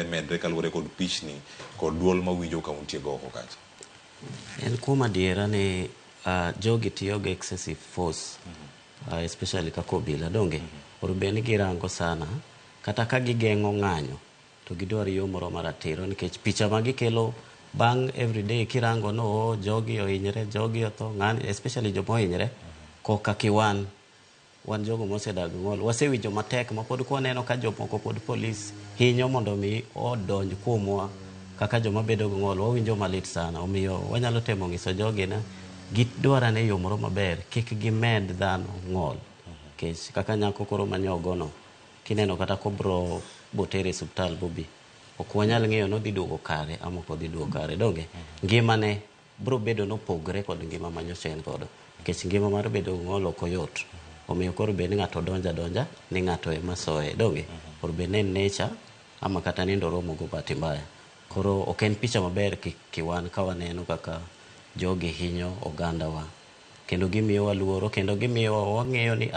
bende medre kaluwore kod pichni kod duol mawinjo ka untie go oko kacha? En kuom adiera ni jogi tiyo gi excessive force, especially kako obila donge orube ni girango sana kata ka gigeng'o ng'anyo to gidwaro yo moro maratiro, nikech picha ma gikelo bang' everyday kirango no jogi ohinyre, jogi otho, ng'ani especially joma ohinyre koka kiwan jogo mosedag ng'ol wasewinjo matek ma pod kwaneno ka jomoko pod polis hinyo mondo mi odonj kuomwa kaka joma bedo gi ng'ol, wawinjo malit sana. Omiyo wanyalo temo ng'iso jogi na gidwarane yo moro maber, kik gimed dhano ng'ol, nikech kaka nyako koro manyogono kineno kata kobro botere subtal bobi ok wanyal ng'eyo no dhi duogo kare ama ok dhi duogo kare donge ngimane bro bedo nopogre kod ngima manyocha en godo, nikech ngima mar bedo gi ng'ol ok oyot. Omiyo koro bed ni ng'ato donja ni ng'ato ema soye donge koro bed ni nature ama kata nindo romo go bahati mbaya. Koro ok en picha maber kiwan ka waneno kaka jogi hinyo ogandawa, kendo gimiyowa luoro, kendo gimiyowa wang'eyo ni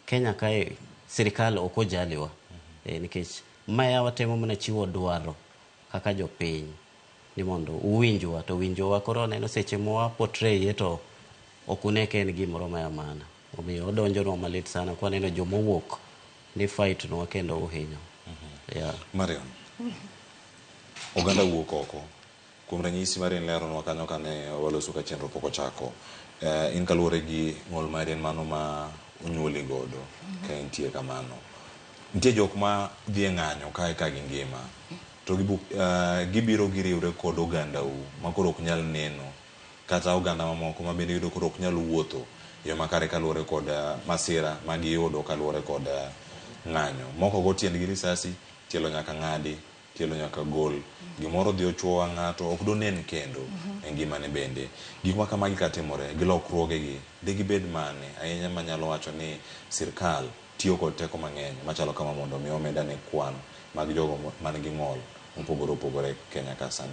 Kenya kae sirikal ok ojaliwa, nikech maya watemo mana chiwo dwaro kaka jopiny ni mondo uwinjwa, to winjowa koro neno seche mowa portray to ok une ka en gimoro maya mana. Omiyo odonjonwa malit sana kwa neno jomowuok ni fight nwa kendo uhinyo. Marion, oganda wuok oko kuom ranyisi Marion leronwa kanyo kane waloso ka chenro pok ochako, in kaluwore gi ng'ol mari en mano ma onyuoli godo ka intie kamano, nitie jok ma dhi e ng'anyo kae ka gi ngima to gibiro giriwre kod ogandau ma koro ok nyal neno, kata oganda mamoko ma bende yudo koro ok nyal wuotho yo makare kaluwore kod masira ma giyudo kaluwore kod ng'anyo. Moko go tiendgi risasi, tielo nyaka ng'adi, tielo nyaka gol, gimoro dhi ochuowa ng'ato ok donen kendo e ngimane bende. Gik ma kamagi katimore gi lokruogegi digibed mane ahinya manyalo wacho ni sirkal tiyo kod teko mang'eny machalo kama mondo mi omedane kwan mag jogo man gi ng'ol mopogore opogore Kenya ka sani?